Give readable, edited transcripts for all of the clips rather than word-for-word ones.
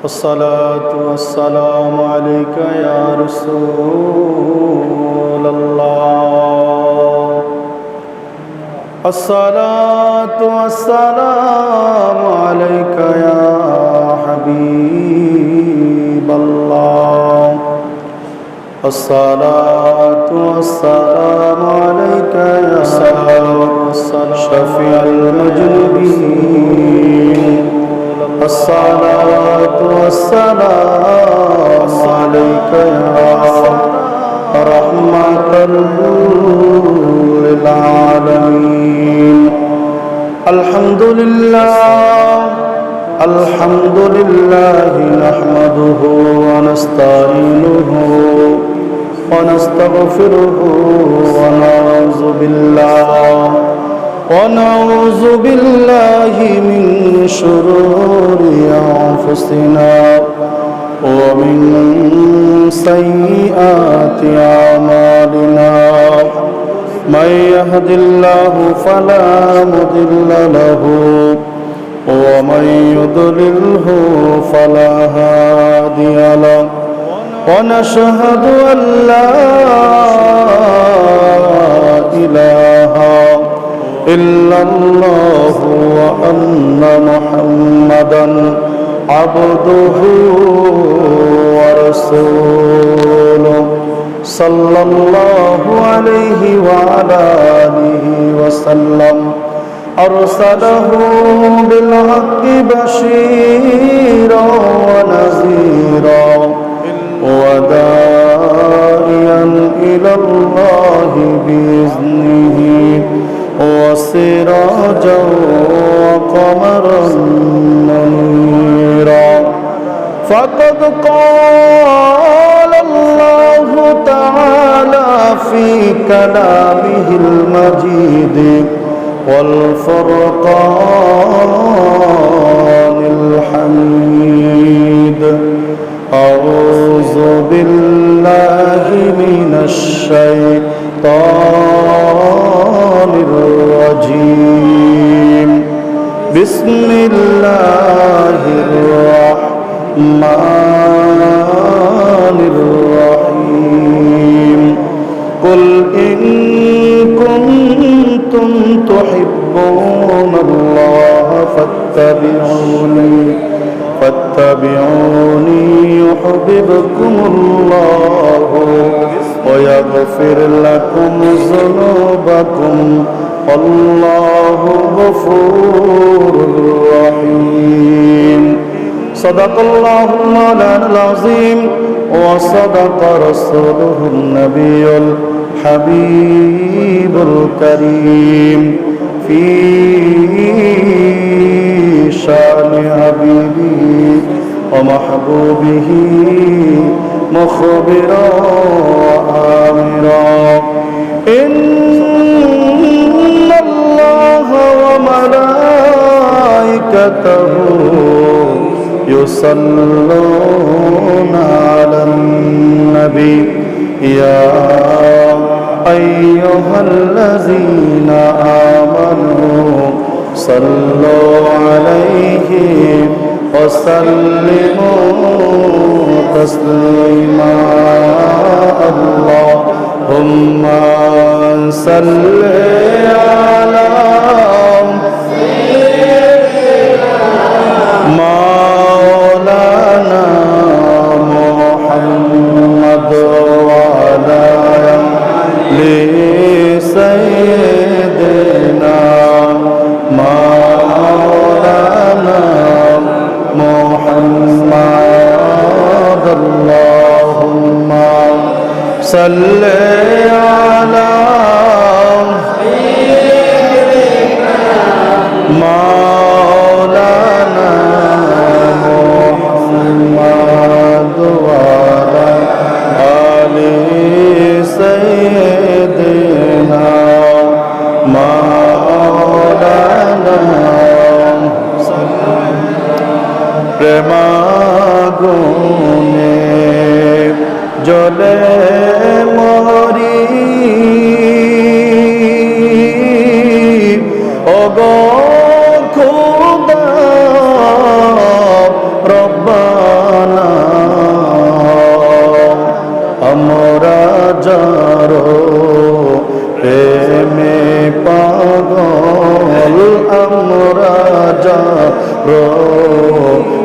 الصلاة والسلام عليك يا رسول الله الصلاة والسلام عليك يا حبيب الله الصلاة والسلام عليك يا شفيع المذنبين الصلاة والسلام عليك يا رحمة للعالمين الحمد لله نحمده ونستعينه ونستغفره ونعوذ بالله من شرور أنفسنا ومن سيئات أعمالنا من يهد الله فلا مضل له ومن يضلله فلا هادي له ونشهد أن لا إله إلا الله وأن محمدا عبده ورسوله صلى الله عليه وعلى آله وسلم أرسله بالحق بشيرا ونذيرا وداعيا إلى الله بإذنه وسراجا وقمرا منيرا فقد قال الله تعالى في كلامه المجيد والفرقان الحميد أعوذ بالله من الشيطان الرجيم بسم الله الرحمن الرحيم قل إن كنتم تحبون الله فاتبعوني يحببكم الله ويغفر لكم ذنوبكم والله غفور رحيم صدق الله مولانا العظيم وصدق رسوله النبي الحبيب الكريم في شأن حبيبه ومحبوبه مخبرا وآمرا إن الله وملائكته يصلون على النبي يا أيها الذين آمنوا صلوا عليه وسلموا تسليما اللهم صل على مولانا محمد وعلى آل سيدنا مولانا محمد اللهم صل على مولانا محمد وعلى آل سيدنا مولانا প্রেমাগুনে জ্বলে মরি ওগো খোদা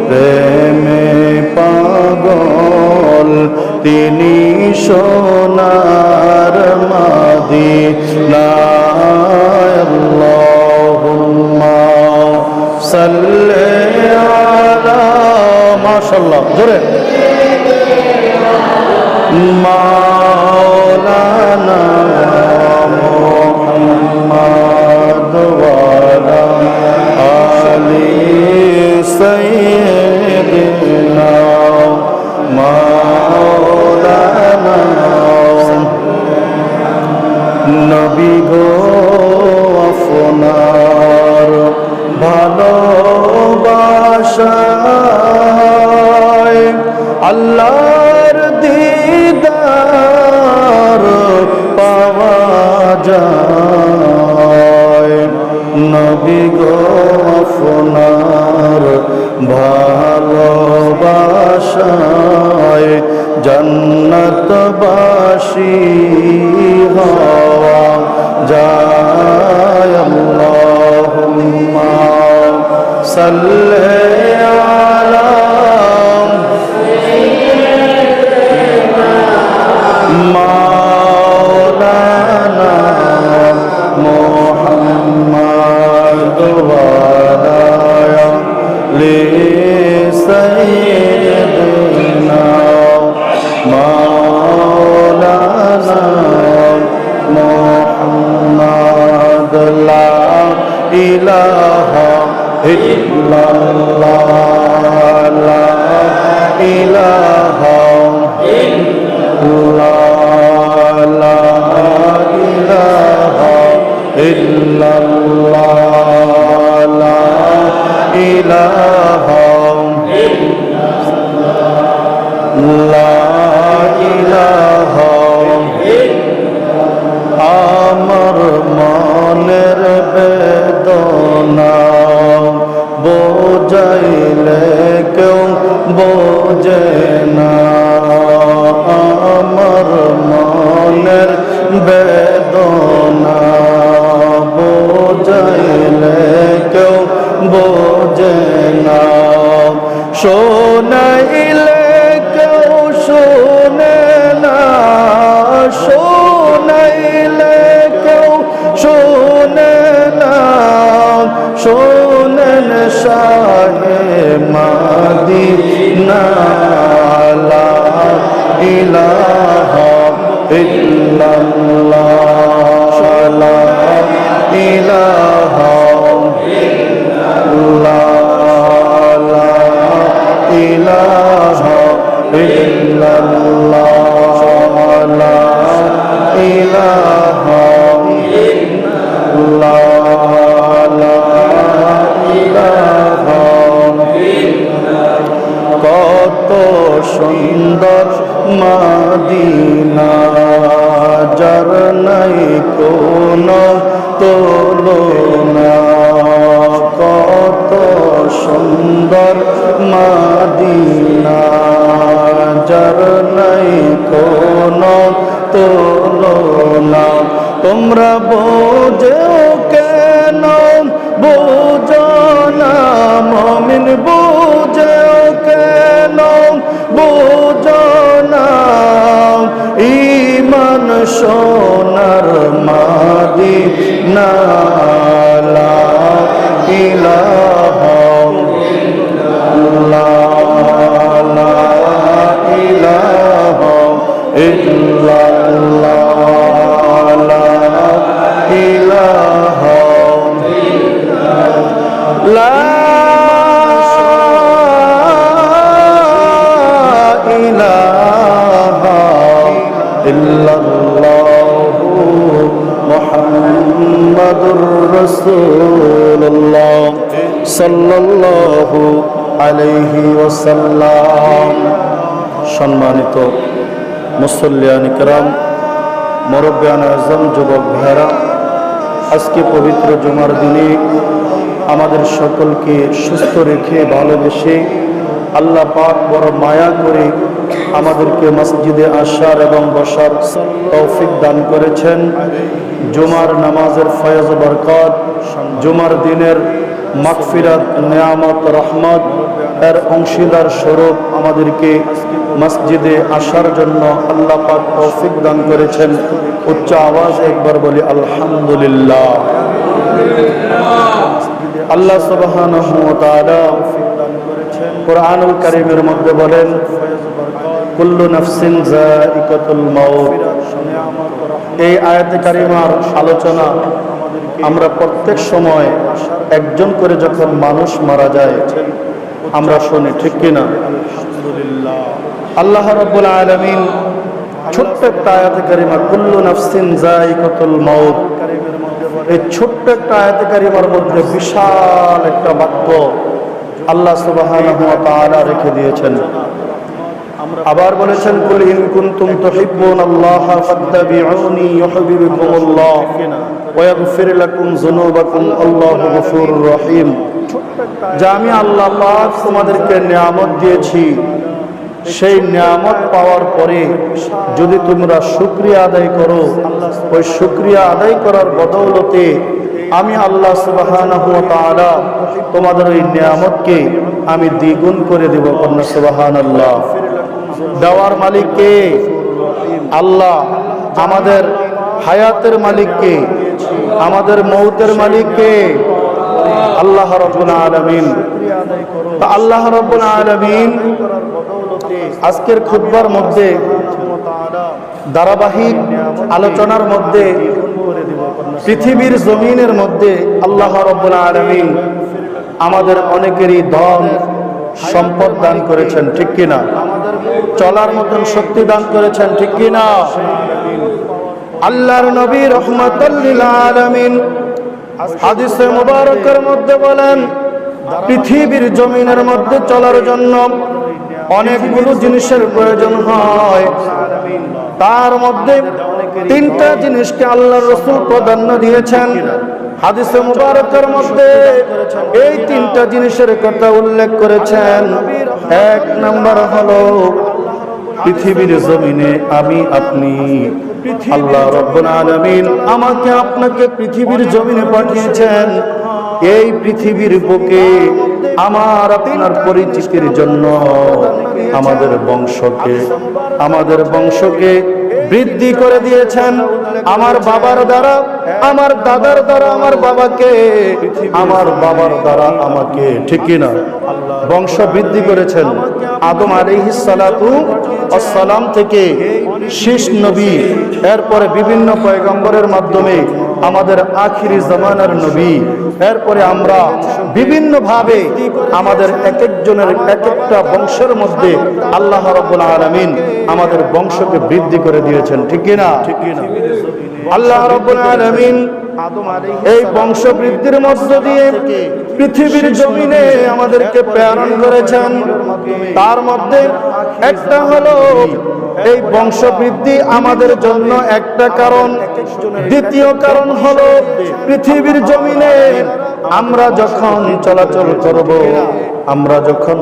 প্রেমে পাগল তিনি সোনার মদিনায় আল্লাহুম্মা সাল্লি আলা মাশাআল্লাহ জোরে মাওলানা মুহাম্মদ ওয়া আলা আলি সাইয়্যিদিনা মাওলানা নবী গো আপনার ভালোবাসায় আল্লাহর দিদার পাওয়া যায় নবী গো আপনার ভালোবাসায় জান্নাতবাসী হওয়া যায় আল্লাহুম্মা সাল্লি আলা মাওলানা মুহাম্মদ ওয়া আলা আলি সাইয়্যিদিনা মাওলানা মুহাম্মদ লা ইলাহা ইল্লাল্লাহ লা ইলাহা ইল্লাল্লাহ লা ইলাহা ইল্লাল্লাহ লা ইলাহা লা ইলাহা আমার মনের বেদনা বোঝাইলে কেউ বোঝে না আমার মনের বেদনা বোঝাইলে কেউ বোঝে না শোনাইলে কেউ শোনে না শোনাইলে কেউ শোনে না শোনেন শাহে মদিনা লা ইলাহা ইল্লাল্লাহ লা ইলাহা ইল্লাল্লাহ লা ইলাহা ইল্লাল্লাহ লা ইলাহা ইল্লাল্লাহ লা ইলাহা কত সুন্দর মদিনা যার নাই কোনো তুলনা কত সুন্দর মদিনা যার নাই কোনো তুলনা তোমরা বোঝো কেন বোঝো না মুমিন বোঝো কেন বোঝো না ঈমান সোনার মদিনা লা ইলাহা ইল্লাল্লাহ লা ইলাহা ইল্লাল্লাহ লা ইলাহা লা ইলাহা ইল্লাল্লাহু মুহাম্মাদুর রাসূলুল্লাহ সাল্লাল্লাহু আলাইহি ওয়াসাল্লাম। সম্মানিত মুসল্লিয়ান কিরাম, মুরব্বিয়ান আযম, যুবক ভাইরা, আজকে পবিত্র জুমার দিনে আমাদের সকলকে সুস্থ রেখে ভালোবেসে আল্লাহ পাক বড় মায়া করে আমাদেরকে মসজিদে আসার এবং বসার তৌফিক দান করেছেন। জুমার নামাজের ফয়েজ বরকত, জুমার দিনের মাগফিরাত, নিয়ামত, রহমত এর অংশীদার স্বরূপ আমাদেরকে মসজিদে আসার জন্য আল্লাহ পাক তৌফিক দান করেছেন। উচ্চ আওয়াজে একবার বলি আলহামদুলিল্লাহ। আল্লাহ সুবহানাহু ওয়া তাআলা কোরআনুল কারীমের মধ্যে বলেন, কুল্লু নাফসিন যায়িকাতুল মাউত। এই আয়াতে কারিমার আলোচনা আমরা প্রত্যেক সময় একজন করে যখন মানুষ মারা যায় আমরা শুনি, ঠিক কিনা? আল্লাহ রাব্বুল আলামিন ছোট্ট একটা আয়াতে কারিমা, কুল্লু নাফসিন যায়িকাতুল মাউত, এই ছোট্ট একটা আয়াতে কারিমার মধ্যে বিশাল একটা বাক্য আল্লাহ সুবহানাহু ওয়া তাআলা রেখে দিয়েছেন। আবার বলেছেন, কুল ইন কুনতুম তুহিব্বুনাল্লাহা ফাত্তাবিউনি ইউহিব্বুকুমুল্লাহ ওয়া ইয়াগফির লাকুম যুনুবাকুম আল্লাহু গফুরুর রহিম। যে আমি আল্লাহ পাক তোমাদেরকে নিয়ামত দিয়েছি, সেই নিয়ামত পাওয়ার পরে যদি তোমরা শুকরিয়া আদায় করো, ওই শুকরিয়া আদায় করার বদৌলতে আমি আল্লাহ সুবহানাহু ওয়া তাআলা তোমাদের ওই নিয়ামতকে আমি দ্বিগুণ করে দেব। কন্যা সুবহানাল্লাহ। দেওয়ার মালিক কে? আল্লাহ। আমাদের হায়াতের মালিক কে? আমাদের মৌতের মালিক কে? আল্লাহ রাব্বুল আলামিন। আল্লাহ রাব্বুল আলামিন আজকের খুতবার মধ্যে ধারাবাহিক আলোচনার মধ্যে পৃথিবীর জমিনের মধ্যে আল্লাহ রাব্বুল আলামিন আমাদের অনেকেরই ধন সম্পদ দান করেছেন, ঠিক কিনা? চলার মতন শক্তি দান করেছেন, ঠিক কিনা? আল্লাহর নবী রাহমাতুল লিল আলামিন হাদিসে মুবারকের মধ্যে বলেন, পৃথিবীর জমিনের মধ্যে চলার জন্য অনেকগুলো জিনিসের প্রয়োজন হয়, তার মধ্যে তিনটা জিনিসকে আল্লাহর রাসূল প্রাধান্য দিয়েছেন। হাদিসে মুবারকের মধ্যে এই তিনটা জিনিসের কথা উল্লেখ করেছেন। এক নাম্বার হলো পৃথিবীর জমিনে আমি আপনি, আল্লাহ রাব্বুল আলামিন আমাকে আপনাকে পৃথিবীর জমিনে পাঠিয়েছেন। এই পৃথিবীর বুকে আমার আপনার পরিচিতির জন্য আমাদের বংশকে বৃদ্ধি করে দিয়েছেন। আমার বাবার দ্বারা, আমার দাদার দ্বারা আমার বাবাকে, আমার বাবার দ্বারা আমাকে, ঠিক কিনা? বংশ বৃদ্ধি করেছেন। আদম আলাইহিস সালাতু ওয়াস সালাম থেকে শেষ নবী, এরপরে বিভিন্ন পয়গম্বরের মাধ্যমে আমাদের আখিরি জামানার নবী, এরপরে আমরা বিভিন্ন ভাবে আমাদের এক একজনের এক একটা বংশের মধ্যে আল্লাহ রাব্বুল আলামিন আমাদের বংশকে বৃদ্ধি করে দিয়েছেন, ঠিক কিনা? আল্লাহ রাব্বুল আলামিন এই বংশ বৃদ্ধির মধ্য দিয়ে পৃথিবীর জমিনে আমাদেরকে প্রেরণ করেছেন। তার মধ্যে একটা হলো এই বংশ বৃদ্ধি আমাদের জন্য একটা কারণ। দ্বিতীয় কারণ হলো পৃথিবীর জমিনে আমরা যখন চলাচল করব, আমরা যখন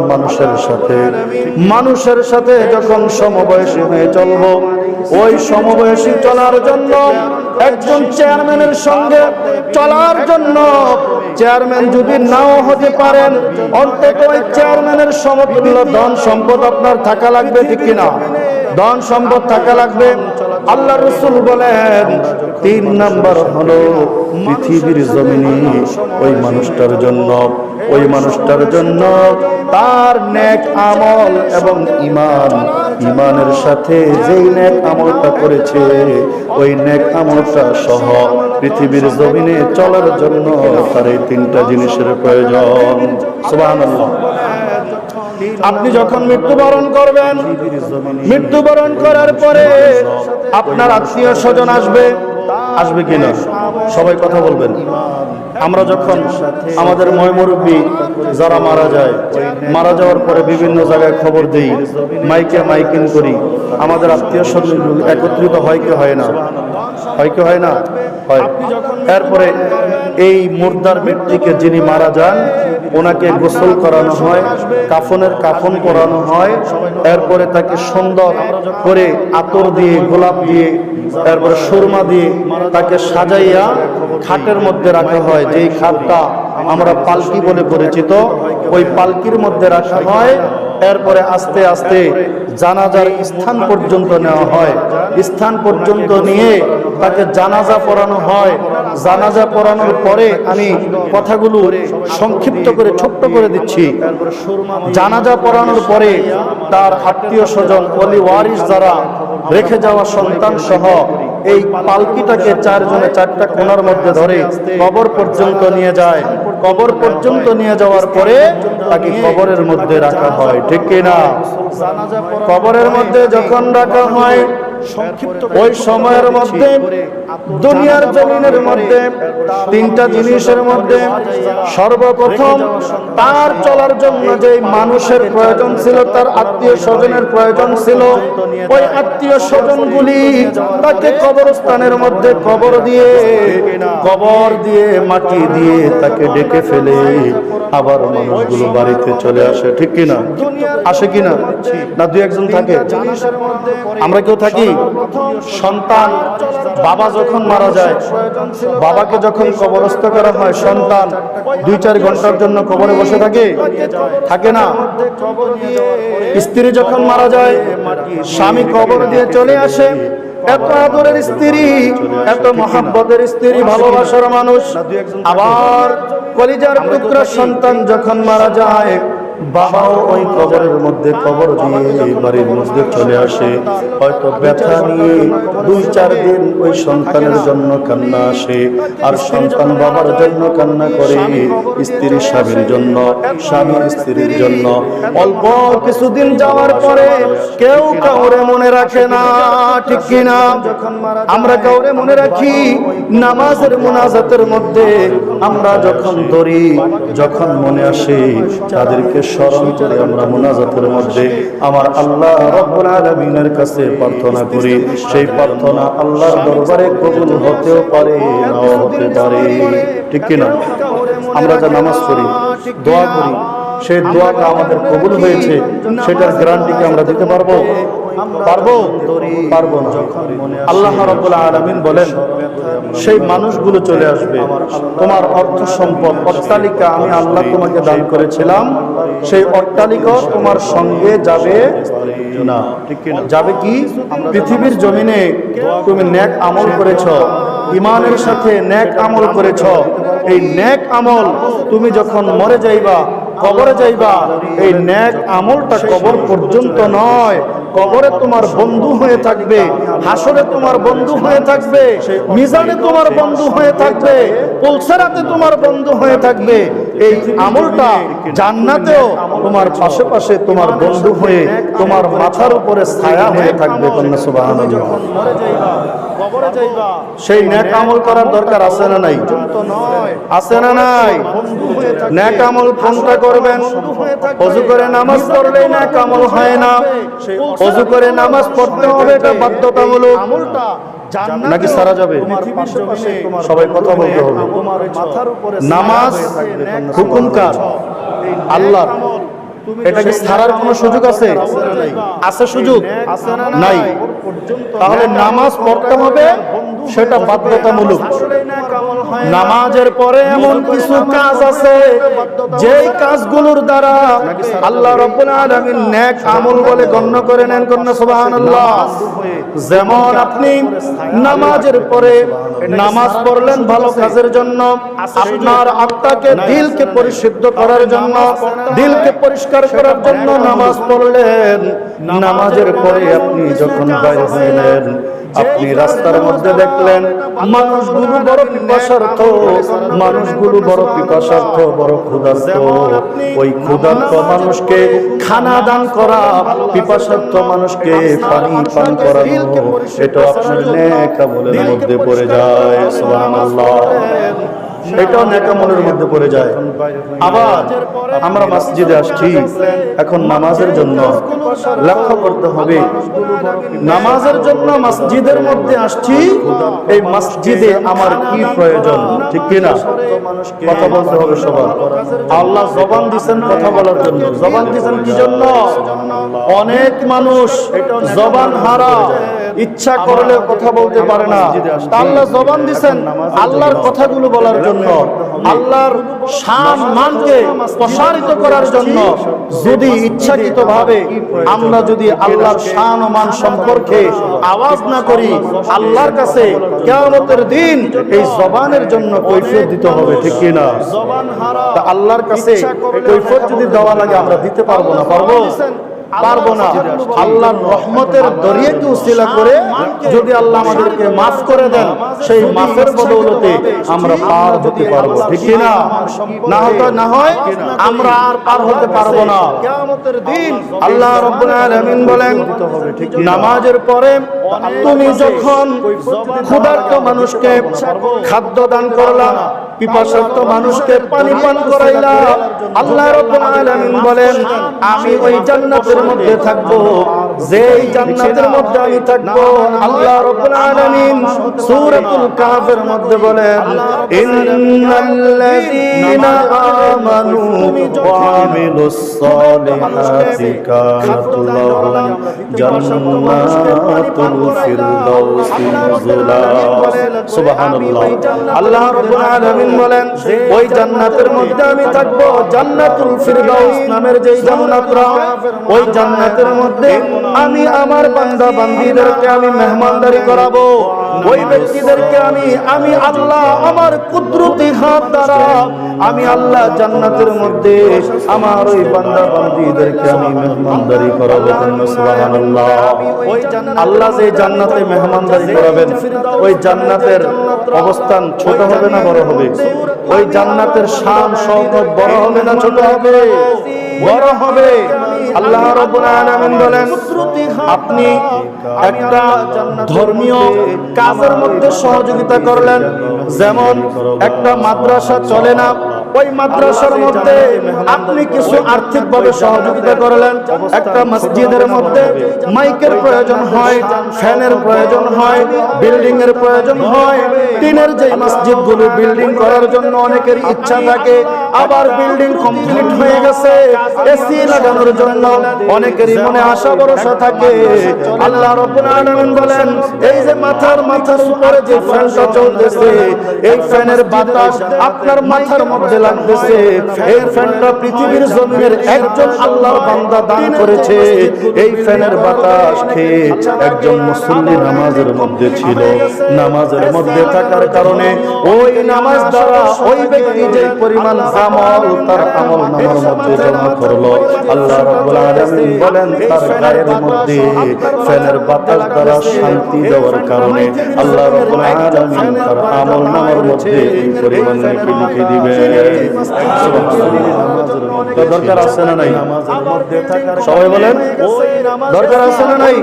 মানুষের সাথে যখন সমবয়সী হয়ে চলব, ওই সমবয়সী চলার জন্য একজন চেয়ারম্যানের সঙ্গে চলার জন্য চেয়ারম্যান যদি নাও হতে পারেন, অন্তত ওই চেয়ারম্যানের সমতুল্য ধন সম্পদ আপনার থাকা লাগবে, ঠিক কিনা? ধন সম্পদ থাকা লাগবে। আল্লাহ রাসূল বলেন, তিন নাম্বার হলো পৃথিবীর জমিনে ওই মানুষটার জন্য তার নেক আমল এবং ইমানের সাথে যেই নেক আমলটা করেছে, ওই নেক আমলটা সহ পৃথিবীর জমিনে চলার জন্য তার এই তিনটা জিনিসের প্রয়োজন। সুবহানাল্লাহ। আপনি যখন মৃত্যুবরণ করবেন, মৃত্যুবরণ করার পরে আপনার আত্মীয় স্বজন আসবে কিনা? সবাই কথা বলবেন। আমরা যখন আমাদের ময়মুরব্বী যারা মারা যাওয়ার পরে বিভিন্ন জায়গায় খবর দেই, মাইকিং করি, আমাদের আত্মীয় স্বজন একত্রিত হয় কি হয় না? হয়। এরপরে এই মুর্দার ব্যক্তিকে যিনি মারা যান, ওনাকে গোসল করানো হয়, কাফন পরানো হয়, এরপরে তাকে সুন্দর করে আতর দিয়ে, গোলাপ দিয়ে, তারপরে সুরমা দিয়ে তাকে সাজাইয়া খাটের মধ্যে রাখা হয়। যেই খাটটা আমরা পালকি বলে পরিচিত, ওই পালকির মধ্যে রাখা হয়। এরপরে আস্তে আস্তে জানাজার স্থান পর্যন্ত নেওয়া হয়। স্থান পর্যন্ত নিয়ে তাকে জানাজা পড়ানো হয়। জানাজা পড়ানোর পরে আমি কথাগুলো সংক্ষিপ্ত করে ছোট্ট করে দিচ্ছি। জানাজা পড়ানোর পরে তার আত্মীয় স্বজন ওলি ওয়ারিস যারা রেখে যাওয়া সন্তান সহ এই পালকিটাকে চারজনে চারটা কোণার মধ্যে ধরে কবর পর্যন্ত নিয়ে যায়। কবর পর্যন্ত নিয়ে যাওয়ার পরে তাকে কবরের মধ্যে রাখা হয়, ঠিক কিনা? কবরের মধ্যে যখন রাখা হয় ওই সময়ের মধ্যে দুনিয়ার জমিনের মধ্যে তিনটা জিনিসের মধ্যে সর্বপ্রথম তার চলার জন্য যে মানুষের প্রয়োজন ছিল, তার আত্মীয় স্বজনের প্রয়োজন ছিল, ওই আত্মীয় স্বজনগুলি তাকে কবরস্থানের মধ্যে কবর দিয়ে মাটি দিয়ে তাকে ডেকে ফেলে আবার মানুষগুলো বাড়িতে চলে আসে, ঠিক কিনা? আসে কিনা? না দুই একজন থাকে? আমরা কেউ থাকি? সন্তান বাবা যখন মারা যায়, বাবাকে যখন কবরস্থ করা হয়, সন্তান 2-4 ঘন্টার জন্য কবরে বসে থাকে না? স্ত্রী যখন মারা যায়, স্বামী কবর দিয়ে চলে আসে। এত আদরের স্ত্রী, এত মহাব্বতের স্ত্রী, ভালোবাসার মানুষ। আবার কলিজার টুকরা সন্তান যখন মারা যায়, বাবাও ওই কবরের মধ্যে কবর দিয়ে বাড়ির মধ্যে চলে আসে। হয়তো ব্যথা নিয়ে 2-4 দিন ওই সন্তানের জন্য কান্না আসে, আর সন্তান বাবার জন্য কান্না করে, স্ত্রী স্বামীর জন্য, স্বামী স্ত্রীর জন্য। অল্প কিছুদিন যাওয়ার পরে কেউ কাউরে মনে রাখে না, ঠিক কিনা? আমরা কাউরে মনে রাখি নামাজের মুনাজাতের মধ্যে। আমরা যখন ধরি, যখন মনে আসে, তাদেরকে স্মরণ করে আমরা মুনাজাতের মধ্যে আমার আল্লাহ রাব্বুল আলামিনের কাছে প্রার্থনা করি। সেই প্রার্থনা আল্লাহর দরবারে কবুল হতেও পারে, নাও হতে পারে, ঠিক কিনা? আমরা যা নামাজ পড়ি, দোয়া করি, সেই দোয়াটা আমাদের কবুল হয়েছে, সেটার গ্যারান্টি আমরা দিতে পারবো? পারবো না। আল্লাহ রাব্বুল আলামিন বলেন, সেই মানুষগুলো চলে আসবে, তোমার অর্থ সম্পদ, অট্টালিকা আমি আল্লাহ তোমাকে দান করেছিলাম, সেই অট্টালিকা তোমার সঙ্গে যাবে না। যাবে কি? পৃথিবীর জমিনে তুমি নেক আমল করেছো, ইমানের সাথে নেক আমল করেছ, এই নেক আমল তুমি যখন মরে যাইবা, কবরে যাইবা, এই নেক আমলটা কবর পর্যন্ত নয়, কবরে তোমার বন্ধু হয়ে থাকবে, হাসরে তোমার বন্ধু হয়ে থাকবে, মিজানে তোমার বন্ধু হয়ে থাকবে, পুলসেরাতে তোমার বন্ধু হয়ে থাকবে। এই আমলটা জান্নাতেও তোমার পাশে পাশে তোমার বন্ধু হয়ে, তোমার মাথার উপরে ছায়া হয়ে থাকবে। কন্যা সুবহানাল্লাহ। সেই নেক আমল করার দরকার আছে না নাই? আছে না নাই? নেক আমল কোনটা করবেন? ওযু করে নামাজ পড়লেই নেক আমল হয় না। ওযু করে নামাজ পড়তে হবে, এটা বাধ্যতামূলক। নাকি সারা যাবে? সবাই কথা বলতে হবে। নামাজ হুকুম কার? আল্লাহর। এটাকে ছাড়ার কোনো সুযোগ আছে? আছে সুযোগ? নাই। তাহলে নামাজ পড়তে হবে, সেটা বাধ্যতামূলক। নামাজের পরে এমন কিছু কাজ আছে, যেই কাজগুলোর দ্বারা আল্লাহ রাব্বুল আলামিন নেক আমল বলে গণ্য করে নেন। কন্যা সুবহানাল্লাহ। যেমন আপনি নামাজের পরে নামাজ পড়লেন ভালো কাজের জন্য, আপনার আত্মাকে, দিলকে পরিশুদ্ধ করার জন্য, দিলকে পরিষ্কার করার জন্য নামাজ পড়লেন। নামাজের পরে আপনি যখন বাইরে হইলেন, আপনি রাস্তার মধ্যে দেখলেন মানুষগুলো বড় পিপাসার্থ, মানুষগুলো বড় পিপাসার্থ, বড় ক্ষুধার্ত। ওই ক্ষুধার্ত মানুষকে খানা দান করা, পিপাসার্থ মানুষকে পানি পান করানো, এটা আপনার নেক আমলের মধ্যে পড়ে যায়। সুবহানাল্লাহ। এটাও নেক আমলের মধ্যে পড়ে যায়। আবার আমরা মসজিদে আসছি এখন নামাজের জন্য, লক্ষ্য করতে হবে নামাজের জন্য মসজিদের মধ্যে আসছি, এই মসজিদে আমার কি প্রয়োজন, ঠিক কিনা? কথা বলতে হবে সবার। আল্লাহ জবান দিয়েছেন কথা বলার জন্য। জবান দিয়েছেন কি জন্য? অনেক মানুষ জবান হারা, ইচ্ছা করলে কথা বলতে পারে না। আল্লাহ জবান দিয়েছেন আল্লাহর কথাগুলো বলার জন্য। আল্লাহর শান মানকে প্রসারিত করার জন্য যদি ইচ্ছাকৃতভাবে আমরা যদি আল্লাহর শান ও মান সম্পর্কে আওয়াজ না করি, আল্লাহর কাছে কিয়ামতের দিন এই জবানের জন্য কৈফিয়ত দিতে হবে, ঠিক কি না? তা আল্লাহর কাছে কৈফিয়ত যদি দেওয়া লাগে আমরা দিতে পারবো না? পারবো না। আল্লাহর রহমতের দরিয়াকে উসিলা করে যদি আল্লাহ আমাদেরকে মাফ করে দেন, সেই মাফের বদৌলতে আমরা পার হতে পারবো, ঠিক কি না? না হয় আমরা আর পার হতে পারবো না। কিয়ামতের দিন আল্লাহ রাব্বুল আলামিন বলেন, নামাজের পরে তুমি যখন ক্ষুধার্ত মানুষকে খাদ্য দান করলা, পিপাসার্ত মানুষকে পানি পান করাইলা, আল্লাহ রাব্বুল আলামিন বলেন আমি ওই জান্নাতের মধ্যে থাকবো, যেই জান্নাতের মধ্যে আমি থাকবো। আল্লাহ রাব্বুল আলামিন সূরাতুল কাহফের মধ্যে বলেন, ইন্নাল্লাযীনা আমানু ওয়া আমিলুস সালিহাতি কানাত লাহুম জান্নাতুল ফিরদাউসি নুজুলা। সুবহানাল্লাহ। আল্লাহ রাব্বুল আলামিন বলেন ওই জান্নাতের মধ্যে আমি থাকবো, জান্নাতুল ফিরদাউস নামের যেই জান্নাতরা, ওই জান্নাতের মধ্যে আমি আমার বান্দা বান্দীদেরকে আমি মেহমানদারি করাবো। ওই ব্যক্তিদেরকে আমি আল্লাহ আমার কুদরতি হাত দ্বারা আমি আল্লাহ জান্নাতের মধ্যে আমার ওই বান্দা বান্দীদেরকে আমি মেহমানদারি করাবো। সুবহানাল্লাহ। ওই আল্লাহ যে জান্নাতে মেহমানদারি করাবেন, ওই জান্নাতের অবস্থান ছোট হবে না বড় হবে? ওই জান্নাতের শান শওকত বড় হবে না ছোট হবে? বড় হবে। আল্লাহ রাব্বুল আলামিন বলেন আপনি একটা ধর্মীয় কাজের মধ্যে সহযোগিতা করলেন, যেমন একটা মাদ্রাসা চলে না, ওই মাদ্রাসার মধ্যে আপনি কিছু আর্থিকভাবে সহযোগিতা করলেন। একটা মসজিদের মধ্যে মাইকের প্রয়োজন হয়, ফ্যানের প্রয়োজন হয়, বিল্ডিং এর প্রয়োজন হয়। টিনের যে মসজিদগুলো বিল্ডিং করার জন্য অনেকের ইচ্ছা থাকে, আবার বিল্ডিং কমপ্লিট হয়ে গেছে, এসি লাগানোর জন্য অনেকেরই মনে আশা ভরসা থাকে। আল্লাহ রাব্বুল আলামিন বলেন এই যে মাথার উপরে যে ফ্যানটা চলতেছে, এই ফ্যানের বাতাস আপনার মাথার মধ্যে লাগতেছে, এই ফ্যানটা পৃথিবীর জমিনের একজন আল্লাহর বান্দা দান করেছে। এই ফ্যানের বাতাস খেয়ে একজন মুসল্লি নামাজের মধ্যে ছিল, নামাজের মধ্যে থাকার কারণে ওই নামাজ দ্বারা ওই ব্যক্তি যে পরিমাণ আমল তার আমল নামার মধ্যে জমা করলো, আল্লাহ রাব্বুল আলামিন বলেন তার গায়ের মধ্যে ফ্যানের বাতাস দ্বারা শান্তি দেওয়ার কারণে আল্লাহ রাব্বুল আলামিন তার আমল নামার মধ্যে এই পরিমাণ নেকি লিখে দিবেন। দরকার আছে না নাই? সবাই বলেন দরকার আছে না নাই?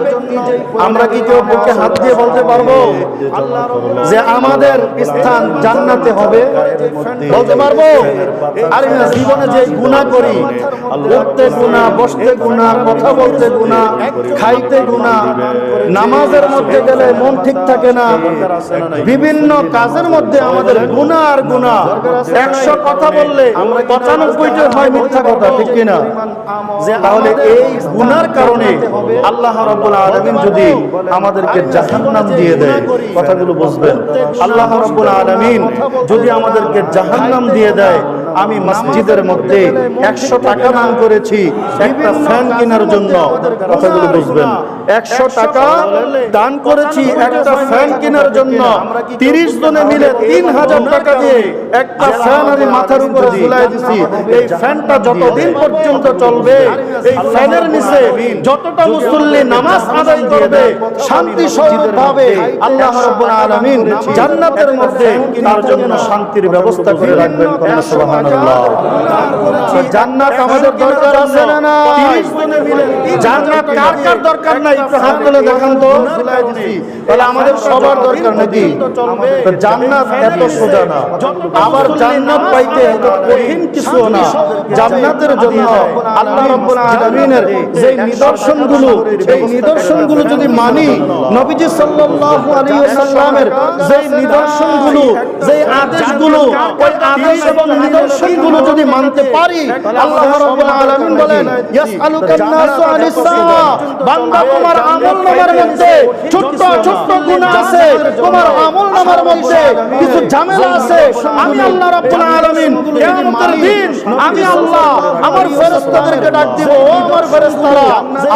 আমরা কি কেউ বুকে হাত দিয়ে বলতে পারবো যে আমাদের স্থান জান্নাতে হবে? বলতে পারবো? আর জীবনে যে গুনাহ করি, উঠতে গুনাহ, বসতে গুনাহ, কথা বলতে গুনাহ, খাইতে গুনাহ, নামাজের মধ্যে গেলে মন ঠিক থাকে না, বিভিন্ন কাজের মধ্যে আমাদের গুনাহ আর গুনাহ। 100 কথা বললে 95টা হয় মিথ্যা কথা, ঠিক কিনা? তাহলে এই গুনার কারণে আল্লাহ রাব্বুল আলামিন যদি আমাদেরকে জাহান্নাম দিয়ে দেয়, কথাগুলো বুঝবেন, আল্লাহ রাব্বুল আলামিন যদি আমাদেরকে জাহান্নাম দিয়ে দেয়, আমি মসজিদের মধ্যে 100 টাকা দান করেছি একটা ফ্যান কেনার জন্য, কথাগুলো বুঝবেন, 100 টাকা দান করেছি একটা ফ্যান কেনার জন্য, 30 জনে মিলে 3000 টাকা দিয়ে একটা ফ্যান আমি মাথার উপর ঝুলাই দিছি। এই ফ্যানটা যতদিন পর্যন্ত চলবে, এই ফ্যানের নিচে যতটা মুসল্লি নামাজ আদায় করবে শান্তি স্বরূপভাবে আল্লাহ রাব্বুল আলামিন জান্নাতের মধ্যে তার জন্য শান্তির ব্যবস্থা করে রাখবেন। সুবহানাল্লাহ। জান্নাত আমাদের দরকার আছে না নাই? জান্নাত কার কার দরকার নাই? একটু হাত তুলে দেখান তো। তাহলে আমাদের সবার দরকার নাকি? জান্নাত এত সোজা না, আবার জান্নাত পাইতে এত কঠিন কিছু না। জান্নাতের জন্য আল্লাহ রাব্বুল আলামিনের যে নিদর্শনগুলো, এই নিদর্শনগুলো যদি মানি, নবীজি সাল্লাল্লাহু আলাইহি ওয়াসাল্লামের যে নিদর্শনগুলো, যে আদেশগুলো, ওই আদেশ এবং নিদর্শনগুলো যদি মানতে পারি, আল্লাহ রাব্বুল আলামিন বলেন ইয়াসআলুকান নাসু আনিস সাআ, বান্দা তোমার আমলনামার মধ্যে ছোট্ট ছোট্ট গুনাহ আছে, তোমার আমলনামার মধ্যে কিছু ঝামেলা আছে। আমি আল্লাহ রাব্বুল আলামিন কিয়ামতের দিন আমি আল্লাহ আমার ফেরেশতাদেরকে ডাক দিব, ও আমার ফেরেশতারা,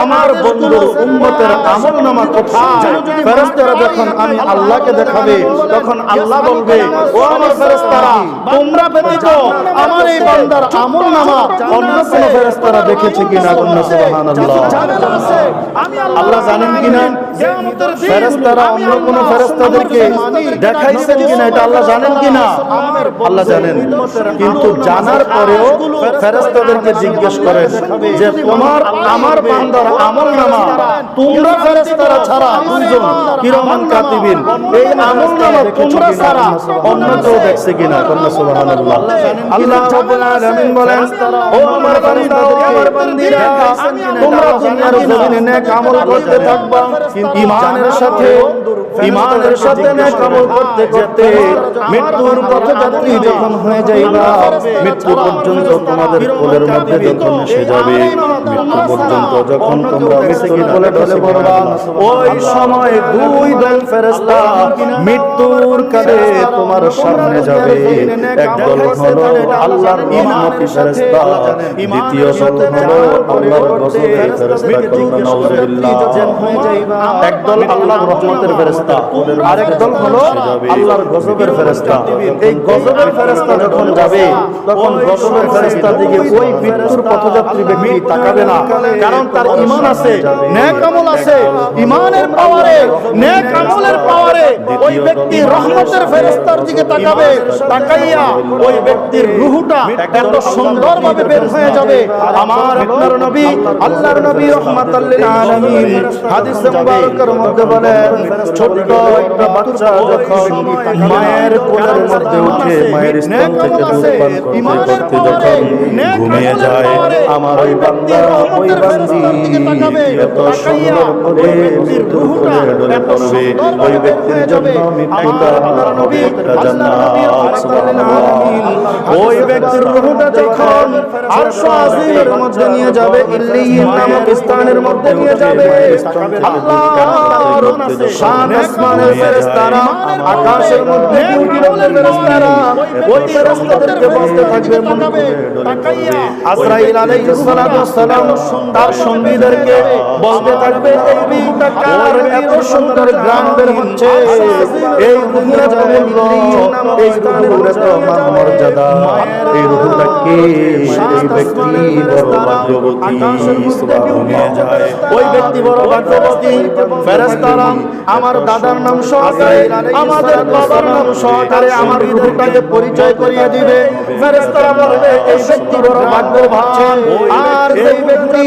আমার বন্ধুর উম্মতের আমলনামা কোথায়? ফেরেশতারা যখন আমি আল্লাহকে দেখাবে তখন আল্লাহ বলবে, ও আমার ফেরেশতারা, তোমরা ব্যতীত আমার এই বান্দার আমলনামা অন্য কোন ফেরেশতারা দেখেছে কিনা? সুবহানাল্লাহ। আল্লাহ জানেন কিনা ফেরেশতারা অন্য কোন ফেরেশতাদেরকে দেখাইছেন কিনা? এটা আল্লাহ জানেন কিনা? আল্লাহ জানেন, কিন্তু জানার পরেও ফেরেশতাদেরকে জিজ্ঞেস করেন যে তোমার আমার বান্দার আমলনামা তোমরা ফেরেশতারা ছাড়া দুইজন কিরামান কাতিবিন এই আমলনামা তোমরা ছাড়া অন্য কেউ দেখছে কিনা? সুবহানাল্লাহ। আল্লাহ রাব্বুল আলামিন বলেন, ও আমার বান্দাদেরকে, আমার বান্দিরা, তোমরা দুনিয়ার জমিনে নেক আমল করতে থাকবা, ঈমানের সাথে নেক আমল করতে করতে মৃত্যুর পথযাত্রী যখন হয়ে যাইবা, মৃত্যু পর্যন্ত তোমাদের কোলের মধ্যে যখন এসে যাবে, মৃত্যু পর্যন্ত যখন তোমরা মৃত্যুর কোলে ঢলে পড়বা, ওই সময় দুই দল ফেরেশতা মৃত্যুর কালে তোমার সামনে যাবে। একদল হলো আল্লাহর উম্মতি ফেরেশতা, দ্বিতীয় দল হলো আল্লাহর গজবের ফেরেশতা। নাউযুবিল্লাহ। একদল আল্লাহর রহমতের ফেরেশতা, আরেক দল হলো আল্লাহর গজবের ফেরেশতা। এই গজবের ফেরেশতা যখন যাবে তখন গজবের ফেরেশতার দিকে ওই মৃত্যুর পথযাত্রী ব্যক্তি তাকাবে না, কারণ তার ঈমান আছে, নেক আমল আছে। ঈমানের পাওয়ারে, নেক আমলের পাওয়ারে ওই ব্যক্তি রহমতের ফেরেশতার দিকে তাকাবে, তাকাইয়া ওই ব্যক্তির রূহটা এত সুন্দরভাবে বের হয়ে যাবে। আমার আপনার নবী, আল্লাহর নবী রাহমাতাল লিল আলামিন হাদিসে মুবারকের মধ্যে বলেন, ছোট্ট একটা বাচ্চা যখন মায়ের কোলের মধ্যে উঠে মায়ের স্তন থেকে দুধ পান করতে করতে যখন ঘুমিয়ে যায়, আমার ওই বান্দা, ওই বান্দি এত সুন্দর করে মৃত্যুর কোলে ঢলে পড়বে, ওই ব্যক্তির জন্য মৃত্যুটা হবে একটা জান্নাত। সুবহানাল্লাহ। ওই ব্যক্তির রূহটা যখন আরশ আজিমের মধ্যে নিয়ে যাবে, ইল্লিয়িন নামক স্থানের মধ্যে নিয়ে যাবে, আল্লাহর শান আসমানের ফেরেশতারা, আকাশের মধ্যে দুনিয়ার ফেরেশতারা ওই ফেরেশতাদেরকে বলতে থাকবে, আজরাইল আলাইহিস সালাতু ওয়াস সালাম তার সঙ্গীদেরকে বলতে থাকবে, এই রূহটা কার? এত সুন্দর গ্রাম বের হচ্ছে, এই রূহটা বলল, এই রূহটা তো আমার মর্যাদা, এই রূহটা কে? এই ব্যক্তি বড় ভাগ্যবতী। সুবহানাল্লাহ। ওই ব্যক্তি বড় ভাগ্যবতী। ফেরেশতারা আমার দাদার নাম সহকারে, আমাদের বাবার নাম সহকারে আমার রূহটাকে পরিচয় করিয়ে দিবে। ফেরেশতারা বলবে, এই ব্যক্তি বড় ভাগ্যবান। আর এই ব্যক্তি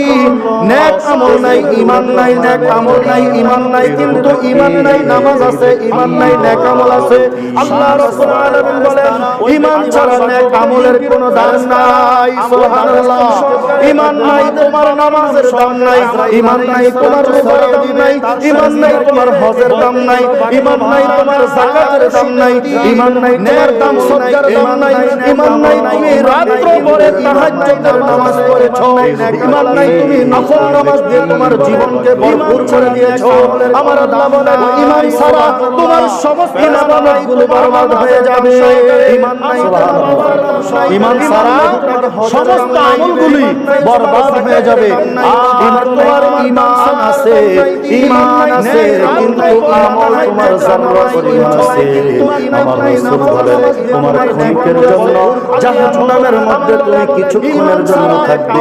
নেক আমল নাই, ঈমান নাই, নেক আমল নাই, ঈমান নাই, কিন্তু ঈমান নাই, নামাজ আছে, ঈমান নাই, নেক আমল আছে। আল্লাহ রাব্বুল আলামিন বলেন, ঈমান ছাড়া নেক আমলের কোনো দাম নাই। সুবহানাল্লাহ। ঈমান নাই তোমার নামাজের দাম নাই, ঈমান নাই তোমার রোজার দাম নাই, ঈমান নাই তোমার হজের দাম নাই, ঈমান নাই তোমার যাকাতের দাম নাই, ঈমান নাই তোমার দাম সদকার দাম নাই, ঈমান নাই তুমি রাত্র ভরে তাহাজ্জুদের নামাজ পড়েছো, ঈমান নাই তুমি নফল নামাজ দিয়ে তোমার জীবনকে ভরপুর করে দিয়েছো। আমার আল্লাহ বলেন, ঈমান ছাড়া তোমার সমস্ত ইবাদতগুলো বরবাদ হয়ে যাবে। ঈমান নাই, ঈমান ছাড়া সমস্ত আমলগুলি বরবাদ হয়ে যাবে। আর তোমার ঈমান আছে, ঈমান আছে, কিন্তু আমল তোমার জাররা পরিমাণ আছে। আমার রাসূল বলেন, তোমার ক্ষণিকের জন্য জাহান্নামের মধ্যে তুমি কিছুক্ষণের জন্য থাকবে,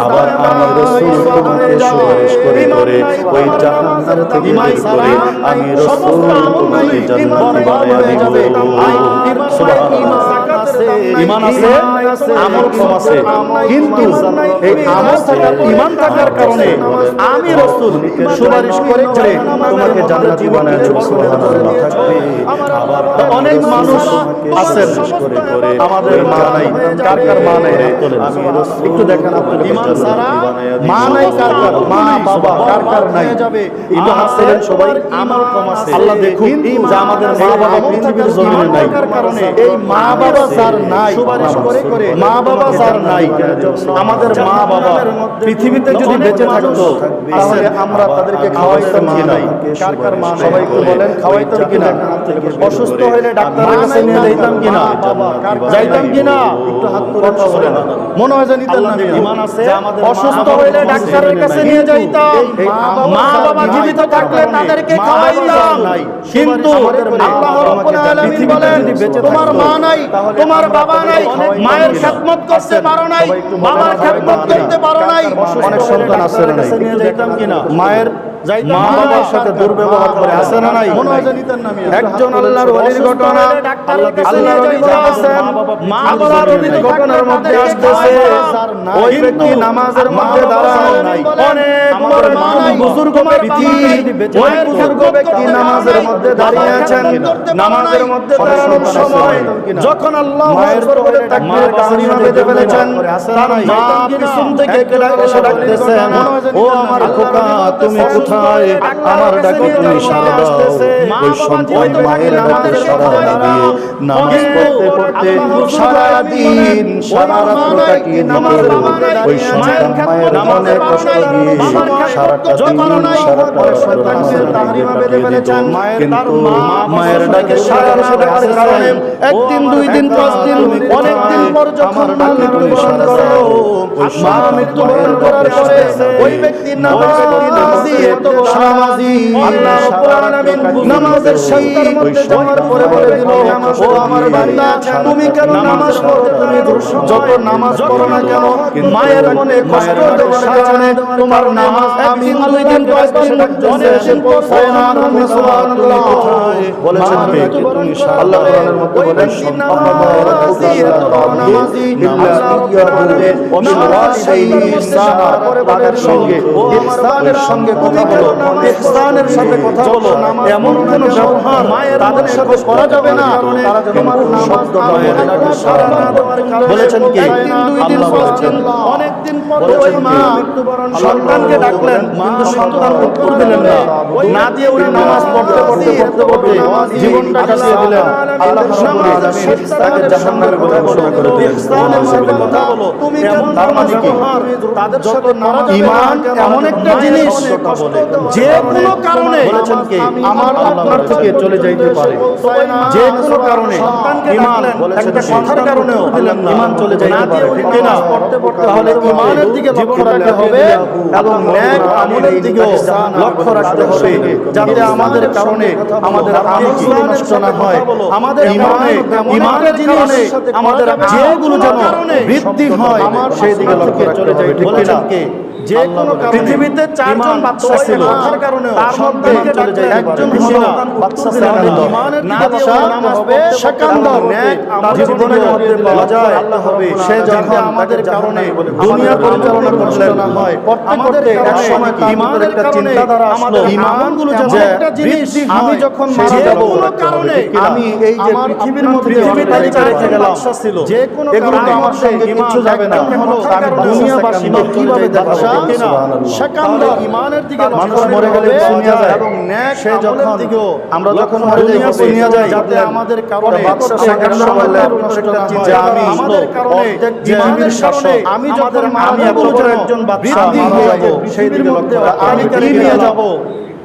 আবার আমি রাসূল তোমাকে সুপারিশ করে করে ওই জাহান্নাম থেকে বের করে আমি রাসূল তোমাকে জান্নাতি বানিয়ে দিব। সুবহানাল্লাহ। ঈমান আছে, আমল কম আছে, কিন্তু এই আমল থাকার, ঈমান থাকার কারণে আমি রাসূল সুপারিশ করে করে তোমাকে জান্নাতি বানিয়ে দেব। সুবহানাল্লাহ। আবার অনেক মানুষ আছেন আমাদের মা নাই, কার কার মা নাই একটু দেখেন আপনারা, ঈমান ছাড়া মা নাই কার কার, মা বাবা কার কার নাই, এটা আছেন সবাই, আমল কম আছে। আল্লাহ দেখুন যে আমাদের মা বাবা পৃথিবীর জমিনে নাই, এই মা বাবা যার নাই, মা বাবা যার নাই, আমাদের মা বাবা পৃথিবীতে যদি বেঁচে থাকতো তাহলে আমরা তাদেরকে খাওয়াইতাম কিনা? সবাই একটু বলেন, খাওয়াইতাম কিনা? অসুস্থ হইলে ডাক্তারের কাছে নিয়ে যাইতাম কিনা? যাইতাম কিনা? একটু হাত তুলে বলেন। মনে হয় যে নিতেন না। ঈমান আছে, অসুস্থ হইলে ডাক্তারের কাছে নিয়ে যাইতাম, মা বাবা জীবিত থাকলে তাদেরকে খাওয়াইতাম। কিন্তু আল্লাহ রাব্বুল আলামিন বলেন, তোমার মা নাই, তোমার বাবা নাই, মায়ের খেদমত করতে পারো নাই, বাবার খেদমত করতে পারো নাই। অনেক সন্তান আছে না, নিয়ে যাইতাম কিনা? মায়ের মা বাবার সাথে দুর্ব্যবহার করে, আছে না নাই? একজন আল্লাহর ওলির ঘটনা, আল্লাহর ওলি বলেছেন, আল্লাহর ওলির ঘটনার মধ্যে আসতেছে, ওই ব্যক্তি নামাজের মধ্যে দাঁড়ায়, অনেক বড় বুজুর্গ ব্যক্তি, ওই বুজুর্গ ব্যক্তি নামাজের মধ্যে দাঁড়িয়ে আছেন। নামাজের মধ্যে দাঁড়ানোর সময় যখন আল্লাহু আকবার বলে তাকবীর তাহরিমা বেঁধে ফেলেছেন, তার মা পিছন থেকে এসে ডাকতেছেন, ও আমার খোকা, তুমি কোথায়? আমার ডাকে তুমি সাড়া দাও। ওই সন্তান মায়ের ডাকে সাড়া দিয়ে নামাজ পড়তে পড়তে সারা দিন সারা রাত কাটিয়ে দিত। ওই সন্তান মায়ের মনে কষ্ট দিয়ে সারাটা দিন সারাটা তাহরিমা বেঁধে ফেলেছেন। কিন্তু মায়ের ডাকে সাড়া না দেওয়ার কারণে একদিন, দুই দিন, 5 দিন, অনেক দিন পর যখন ডাকে তুমি সাড়া দাও, ওই মা মৃত্যুবরণ করার পরে ওই ব্যক্তির নামাজি আল্লাহ রাব্বুল আলামিন নামাজের শান্তির মধ্যে যাওয়ার পরে বলে দিল, ও আমার বান্দা, তুমি কেন নামাজ পড়ো? তুমি যত নামাজ পড়ো না কেন, মায়ের মনে কষ্ট দেওয়ার কারণে তোমার নামাজ একদিন, 2 দিন, 5 দিন, অনেক দিন পৌঁছায় না। সুবহানাল্লাহ বলেছেন কে? তুমি আল্লাহ কোরআনের মধ্যে বলেন, তাদের সঙ্গে ইহসানের সঙ্গে কথা বলো, ইহসানের সাথে কথা বলো। এমন কোন ব্যবহার তাদের সাথে করা যাবে না তারা তোমার শব্দ বলেছেন কি? একদিন, 2 দিন, 5 দিন, অনেক দিন পর ওই মা সন্তানকে ডাকলেন, কিন্তু সন্তান উত্তর দিলেন না, না দিয়ে উনি নামাজ পড়তে পড়তে পড়তে পড়তে জীবনটা কাটিয়ে দিলেন। আল্লাহ রাব্বুল আলামিন তাকে জাহান্নামের কথা ঘোষণা করে দিলেন। ইহসানের সাথে কথা বলো, তুমি তার মানে কি? তাদের সাথে ঈমান এমন একটা জিনিস যে কোনো কারণে বলেছেন কি আমার আপনার থেকে চলে যাইতে পারে, যে কোনো কারণে ঈমান একটা কথার কারণেও ঈমান চলে যাইতে পারে, ঠিক না? তাহলে ঈমানের দিকে লক্ষ্য রাখতে হবে এবং নেক আমলের দিকেও লক্ষ্য রাখতে হবে, যাতে আমাদের কারণে আমাদের আমল নষ্ট না হয়, আমাদের ঈমানের জিনিস আমাদের যেগুলো যেন বৃদ্ধি হয় সেই দিকে লক্ষ্য রাখতে হবে, ঠিক না? যে কোনো পৃথিবীতে 4 জন বাদশা ছিল, তার কারণে তার মধ্যে একজন হলো বাদশা সেকান্দর। বাদশা হবে সেকান্দর, তার জীবনের মধ্যে পাওয়া যায় আল্লাহ হবে। সে যখন আমাদের কারণে দুনিয়া পরিচালনা করলেন না হয়, আমাদের এক সময় ঈমানের একটা চিন্তাধারা আসলো, ঈমানগুলো যেমন একটা জিনিস, আমি যখন মারা যাব, কারণে আমি এই যে পৃথিবীর মধ্যে অট্টালিকা রেখে গেলাম, যে কোনো এগুলো তো আমার সঙ্গে কিছু যাবে না, আমি দুনিয়াবাসী কিভাবে দেখাবো? সেকান্দর ঈমানের দিকে মানুষ মরে গেলে দুনিয়া যায় এবং নেক সে যখন আমরা যখন মরে যাই দুনিয়া যায়, যাতে আমাদের কারণে বাদশা সেকান্দর বলে একটা চিন্তা, আমি আমাদের কারণে জীবনের শাসক, আমি যখন আমি একজন বাদশা হয়ে যাব, সেই দিকে লক্ষ্য আমি নিয়ে যাব,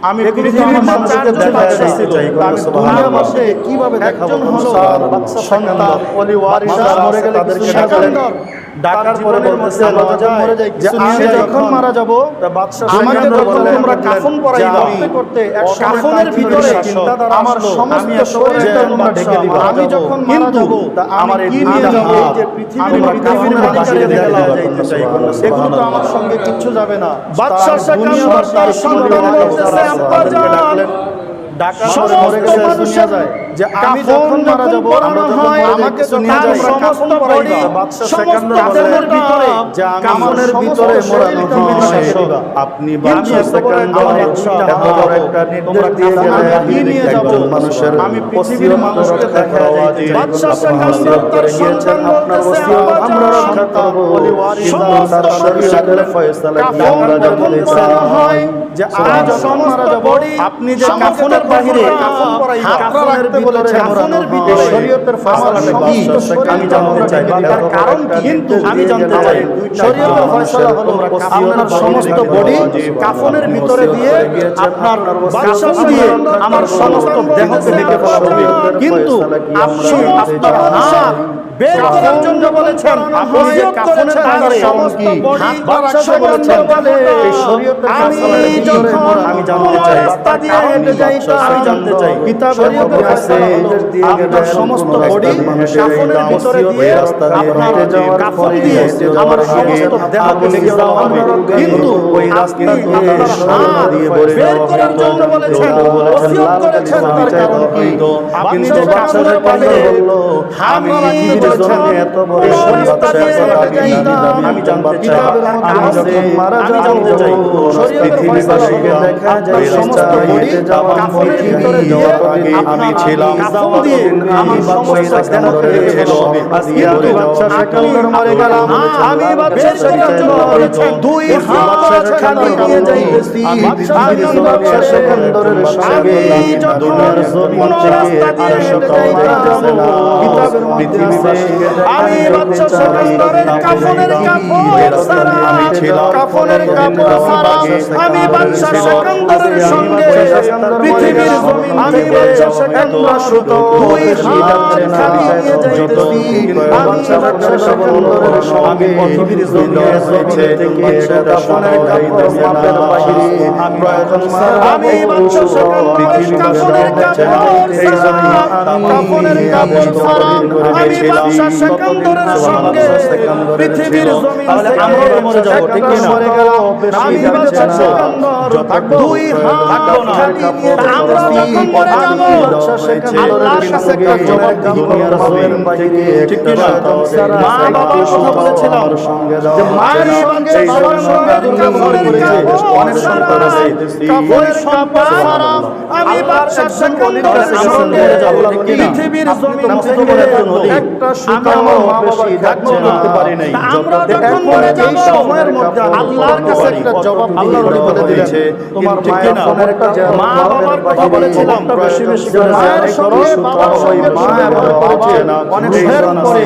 আমি পৃথিবীর মানুষকে দেখাতে চাই, আমি দুনিয়াবাসী কিভাবে দেখাবো? সন্তান ওলি ওয়ারিস মরে গেলে তাদেরকে সেকান্দর ডাকার পরে বলতেছে, যে আমি যখন মারা যাব আমাকে যখন তোমরা কাফন পরাইবা, কাফনের ভিতরে আমার সমস্ত শরীরটা তোমরা ঢেকে দিবা, আমি যখন মারা যাব আমার এই নিয়ে যাব, যে পৃথিবীর কাফনের বাহিরে রেখে যাইতে চাই, এগুলো তো আমার সঙ্গে কিচ্ছু যাবে না। বাদশা সেকান্দর তার সন্তান বলতেছে, আব্বা জান, ডাকার পরে মরে গেলে দুনিয়া যায়, যে আমি যখন মারা যাব আমাকে তার সমস্ত বডি সমস্ত দেহের ভিতরে যে কাফনের ভিতরে মোড়ানো হয়, আপনি বাদশা সেকান্দর একটা নির্দেশ দিয়ে গেলেন, একজন মানুষের আমি পৃথিবীর মানুষকে দেখায়া যাইতে, বাদশা সেকান্দর তার সন্তান আপনার ওসিয়ত আমরা রক্ষা করব, সমস্ত শরীরের ফয়সালা দিয়ে আমরা যাতে হয়, যে আজ যখন মারা যাব আপনি যে কাফনের বাহিরে কাফন পরাইবেন, কাফনের বলেছেন কাফনের ভিতরে শরীয়তের ফয়সালাটা কি আমি জানতে চাই, তার কারণ কি কিন্তু আমি জানতে চাই। শরীয়তের ফয়সালা হলো আপনার সমস্ত বডি কাফনের ভিতরে দিয়ে আপনার বাদশাহ দিয়ে আমার সমস্ত দেহকে ঢেকে ফেলা হবে, কিন্তু আপনি আপনার হাত বের করার জন্য বলেছেন, ওসিয়ত করেছেন তার সমস্ত বডি বাদশাহ বলেছেন এই শরীয়তের ফয়সালাটা কি আমি জানতে চাই, রাস্তা দিয়ে হেঁটে যাই তো আমি জানতে চাই। কিতাবের মধ্যে আছে আপনার সমস্ত বডি কাফনের ভিতরে দিয়ে আপনার কাফন দিয়ে আমার সমস্ত দেহকে ঢেকে ফেলা হবে, কিন্তু ওই রাস্তা দিয়ে স্বর্ণ দিয়ে বের করার জন্য বলেছেন, ওসিয়ত করেছেন তার কারণ কি আপনি যে কাফনের পালে আমি বলেছেন এত বড় রাস্তা দিয়ে হেঁটে যাইতাম আমি জানতে চাই, আমি যখন মারা যাব জানতে চাই পৃথিবীবাসীকে দেখা যায় সমস্ত বডি কাফনের ভিতরে দিয়ে আমি ছিলাম কাফন দিয়ে আমি সমস্ত দেহকে ঢেকে ফেলা হবে, কিন্তু বাদশা সেকেন্ডের মরে গেলাম আমি বাদশা সেকেন্ডের বলেছেন দুই হাত খালি নিয়ে যাইতেছি আমি বাদশা সেকেন্ডের সঙ্গে দুনিয়ার জমিন থেকে আর সকল যাইতাম না কিতাবের পৃথিবীবাসীকে আমি বাদশা সেকেন্ডের কাফনের কাপড় সারা আমি ছিলাম কাফনের কাপড় সারা আমি বাদশা সেকেন্ডের সঙ্গে পৃথিবীর জমিন আমি বাদশা সেকেন্ডের শুধু দুই হাত খালি নিয়ে যাইতেছি আমি বাদশা সেকেন্ডের সঙ্গে পৃথিবীর জমিন থেকে কাফনের কাপড় মাপের বাইরে প্রয়োজন আমি বাদশা সেকেন্ডের কাফনের কাপড় সারা কাফনের কাপড় সারা আমি বাদশা সেকেন্ডের সঙ্গে পৃথিবীর জমিন থেকে আমরা মরে যাব ঠিক না মরে গেল আমি বাদশা সেকেন্ডের দুই হাত খালি নিয়ে আমরা যখন মরে যাব আল্লাহর কাছে একটা জবাব দুনিয়ার জমিন বাইরে ঠিক না মা বাবার কথা বলেছিলাম যে মায়ের সঙ্গে বাবার সঙ্গে কাফনের কাপড় অনেক সন্তান আছে কাফনের সম্পদ সারা আমি বাদশা সেকেন্ডের সঙ্গে পৃথিবীর জমিন থেকে একটা সুতা আমার মা বাবা ধার্য করতে পারি নাই আমরা যখন মরে যাব এই সময়ের মধ্যে আল্লাহর কাছে একটা জবাব আল্লাহ বলে দিয়েছে তোমার মায়ের ফোনের একটা মা বাবার কথা বলেছিলাম বেশি বেশি করে মায়ের সঙ্গে বাবার সঙ্গে মা এমন করেছে না অনেক শের করে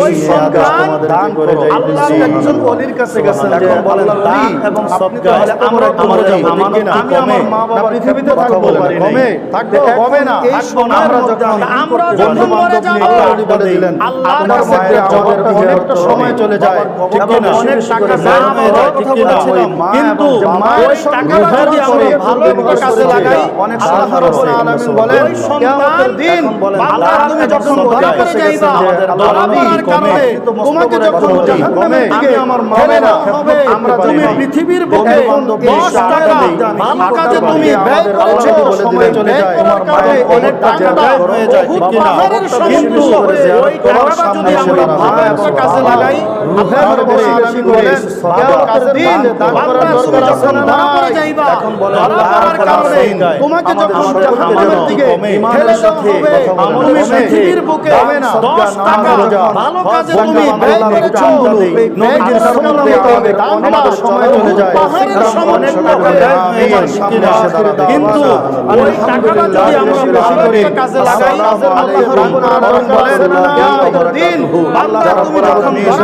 ওই সন্তান দান করে আল্লাহর একজন ওলির কাছে গেছেন এখন বলেন দান এবং সদকা আমরা মরে যাব আমি আমার মা বাবা পৃথিবীতে থাকবো কমে থাকতে হবে না এই আমরা যখন মরে যাব আল্লাহ বলে দিলেন আল্লাহর কাছে জবাব অনেকটা সময় চলে যায় ঠিক না অনেক টাকা ব্যয় হয়ে যায় ঠিক না কিন্তু ওই টাকাটা যদি আমরা ভালো একটা কাজে লাগাই অনেক আল্লাহ রাব্বুল আলামিন বলেন কিয়ামতের দিন আল্লাহ তুমি যখন ধরা পড়ে যাইবা ধরা পড়ার কারণে তোমাকে যখন জাহান্নামে আমি আমার মাওলা হবে আমরা তুমি পৃথিবীর বুকে 10 টাকা ভালো কাজে তুমি ব্যয় করেছো সময় চলে যায় তোমার কাজে অনেক টাকা ব্যয় হয়ে যায় ঠিক না কিন্তু ওই টাকাটা যদি আমরা ভালো একটা কাজে লাগাই আল্লাহ রাব্বুল আলামিন বলেন কিয়ামতের দিন দান করার দরকার যখন ধরা পড়ে যাইবা ধরা পড়ার কারণে তোমাকে যখন জাহান্নামের দিকে ঠেলে দেওয়া হবে তুমি পৃথিবীর বুকে 10 টাকা ভালো কাজে তুমি ব্যয় করেছো নবীজির সুন্নাহ মোতাবেক আমাদের সময় চলে যায় অনেক টাকা ব্যয় হয়ে যায় কিন্তু ওই টাকাটা যদি আমরা ভালো একটা কাজে লাগাই আল্লাহ রাব্বুল আলামিন বলেন কিয়ামতের দিন বান্দা তুমি যখন